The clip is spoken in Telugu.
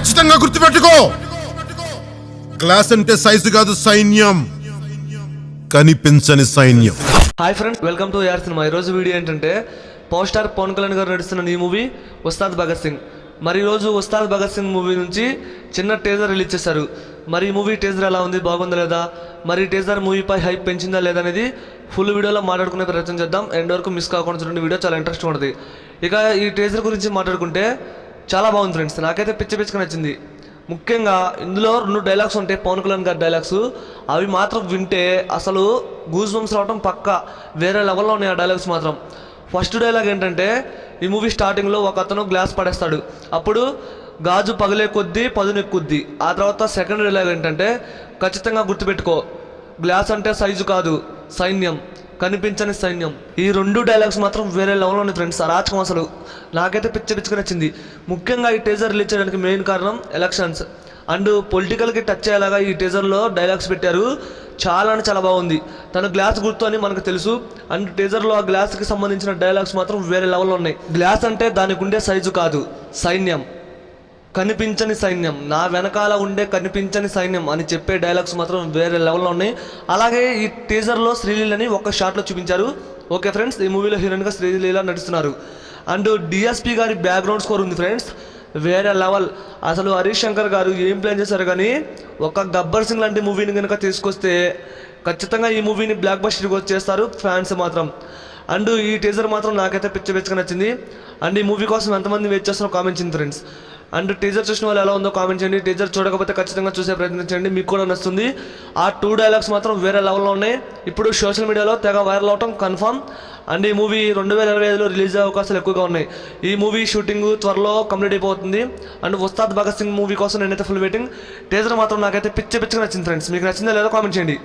ఖచ్చితంగా గుర్తుపెట్టుకో, గ్లాస్ అంటే సైజు కాదు, సైన్యం, కనిపించని సైన్యం. హాయ్ ఫ్రెండ్స్, వెల్కమ్ టు యార్ సినిమా. ఈరోజు వీడియో ఏంటంటే పవర్ స్టార్ పవన్ కళ్యాణ్ గారు నడుస్తున్న ఈ మూవీ ఉస్తాద్ భగత్ సింగ్. మరి ఈరోజు ఉస్తాద్ భగత్ సింగ్ మూవీ నుంచి చిన్న టీజర్ రిలీజ్ చేశారు. మరి ఈ మూవీ టీజర్ ఎలా ఉంది, బాగుందా లేదా, మరి టీజర్ మూవీపై హైప్ పెంచిందా లేదా అనేది ఫుల్ వీడియోలో మాట్లాడుకునే ప్రయత్నం చేద్దాం. ఎండ్ వరకు మిస్ కాకుండా చూడండి, వీడియో చాలా ఇంట్రెస్ట్ ఉంటుంది. ఇక ఈ టీజర్ గురించి మాట్లాడుకుంటే చాలా బాగుంది ఫ్రెండ్స్, నాకైతే పిచ్చగా నచ్చింది. ముఖ్యంగా ఇందులో 2 డైలాగ్స్ ఉంటాయి, పవన్ కళ్యాణ్ గారి డైలాగ్స్. అవి మాత్రం వింటే అసలు గూస్ బంప్స్ రావడం పక్కా వేరే లెవెల్లో ఉన్నాయి ఆ డైలాగ్స్ మాత్రం. ఫస్ట్ డైలాగ్ ఏంటంటే, ఈ మూవీ స్టార్టింగ్లో ఒక అతను గ్లాస్ పడేస్తాడు, అప్పుడు గాజు పగిలే కొద్దీ పదునెక్కుద్ది. ఆ తర్వాత సెకండ్ డైలాగ్ ఏంటంటే, ఖచ్చితంగా గుర్తుపెట్టుకో, గ్లాస్ అంటే సైజు కాదు, సైన్యం, కనిపించని సైన్యం. ఈ 2 డైలాగ్స్ మాత్రం వేరే లెవెల్లో ఉంది ఫ్రెండ్స్. అరాచకం అసలు నాకైతే పిచ్చగా నచ్చింది. ముఖ్యంగా ఈ టీజర్ రిలీజ్ చేయడానికి మెయిన్ కారణం ఎలక్షన్స్ అండ్ పొలిటికల్కి టచ్ అయ్యేలాగా ఈ టీజర్లో డైలాగ్స్ పెట్టారు. చాలా అంటే చాలా బాగుంది. తను గ్లాస్ గుర్తు అని మనకు తెలుసు, అండ్ టీజర్లో ఆ గ్లాస్కి సంబంధించిన డైలాగ్స్ మాత్రం వేరే లెవెల్లో ఉన్నాయి. గ్లాస్ అంటే దానికి ఉండే సైజు కాదు, సైన్యం, కనిపించని సైన్యం, నా వెనకాల ఉండే కనిపించని సైన్యం అని చెప్పే డైలాగ్స్ మాత్రం వేరే లెవెల్లో ఉన్నాయి. అలాగే ఈ టీజర్లో శ్రీలీలని ఒక షాట్లో చూపించారు. ఓకే ఫ్రెండ్స్, ఈ మూవీలో హీరోయిన్గా శ్రీలీల నడుస్తున్నారు. అండ్ డిఎస్పి గారి బ్యాక్గ్రౌండ్ స్కోర్ ఉంది ఫ్రెండ్స్, వేరే లెవెల్. అసలు హరీష్ శంకర్ గారు ఏం ప్లాన్ చేశారు కానీ, ఒక గబ్బర్ సింగ్ లాంటి మూవీని కనుక తీసుకొస్తే ఖచ్చితంగా ఈ మూవీని బ్లాక్ బస్టర్గా వచ్చేస్తారు ఫ్యాన్స్ మాత్రం. అండ్ ఈ టీజర్ మాత్రం నాకైతే పిచ్చగా నచ్చింది. అండ్ ఈ మూవీ కోసం ఎంతమంది వెయిట్ చేస్తున్నారో కామెంట్ చేయండి ఫ్రెండ్స్. అండ్ టీజర్ చూసిన వాళ్ళు ఎలా ఉందో కామెంట్ చేయండి. టీజర్ చూడకపోతే ఖచ్చితంగా చూసే ప్రయత్నం చేయండి, మీకు కూడా నచ్చుతుంది. ఆ 2 డైలాగ్స్ మాత్రం వేరే లెవెల్లో ఉన్నాయి. ఇప్పుడు సోషల్ మీడియాలో తెగ వైరల్ అవటం కన్ఫర్మ్. అండ్ ఈ మూవీ 2025లో రిలీజ్ అయ్యే అవకాశాలు ఎక్కువగా ఉన్నాయి. ఈ మూవీ షూటింగ్ త్వరలో కంప్లీట్ అయిపోతుంది. అండ్ ఉస్తాద్ భగత్ సింగ్ మూవీ కోసం నేనైతే ఫుల్ వెయిటింగ్. టీజర్ మాత్రం నాకైతే పిచ్చగా నచ్చింది ఫ్రెండ్స్. మీకు నచ్చిందా లేదో కామెంట్ చేయండి.